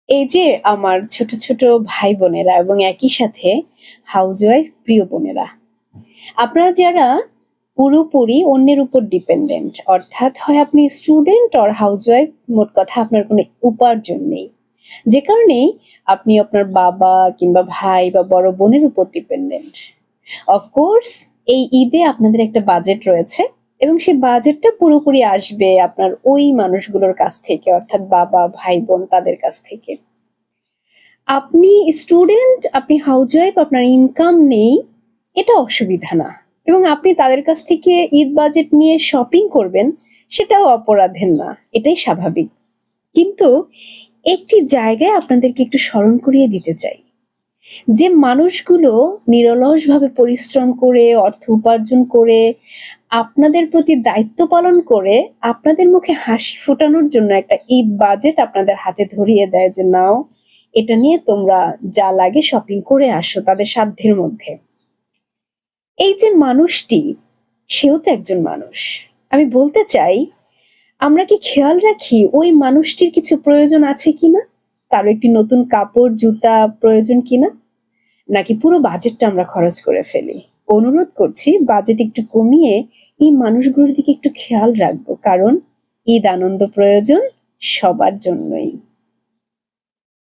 এই যে আমার ছোট, ছোট ভাই-বোনেরা এবং একই সাথে হাউসওয়াইফ প্রিয় বোনেরা, আপনারা যারা পুরোপুরি অন্যের উপর ডিপেন্ডেন্ট, অর্থাৎ হয় আপনি স্টুডেন্ট অর হাউসওয়াইফ, মোট কথা আপনার কোনো উপার্জন নেই। যে কারণেই আপনি আপনার বাবা কিংবা ভাই বা বড় বোনের উপর ডিপেন্ডেন্ট। অফ কোর্স এই ঈদে আপনাদের একটা বাজেট রয়েছে এবং সেই বাজেটটা পুরোপুরি আসবে আপনার ওই মানুষগুলোর কাছ থেকে, অর্থাৎ বাবা, ভাই-বোন তাদের কাছ থেকে। আপনি স্টুডেন্ট, আপনি হাউসওয়াইফ, আপনার ইনকাম নেই, এটা অসুবিধা না। এবং আপনি তাদের কাছ থেকে ঈদ বাজেট নিয়ে শপিং করবেন, সেটাও অপরাধের না, এটাই স্বাভাবিক। কিন্তু একটি জায়গায় আপনাদেরকে একটু স্মরণ করিয়ে দিতে চাই, যে মানুষগুলো নিরলসভাবে পরিশ্রম করে, অর্থ উপার্জন করে, আপনাদের প্রতি দায়িত্ব পালন করে, আপনাদের মুখে হাসি ফোটানোর জন্য একটা ঈদ বাজেট আপনাদের হাতে ধরিয়ে দেয় যে নাও, এটা নিয়ে তোমরা যা লাগে শপিং করে আসো তাদের সাধ্যের মধ্যে। এই যে মানুষটি, সেও তো একজন মানুষ। আমি বলতে চাই, আমরা কি খেয়াল রাখি ওই মানুষটির কিছু প্রয়োজন আছে কিনা? কারো একটি নতুন কাপড়, জুতা প্রয়োজন কিনা? নাকি পুরো বাজেটটা আমরা খরচ করে ফেলি? অনুরোধ করছি বাজেট একটু কমিয়ে এই মানুষগুলোর দিকে একটু খেয়াল রাখবো, কারণ ঈদ আনন্দ প্রয়োজন সবার জন্যই।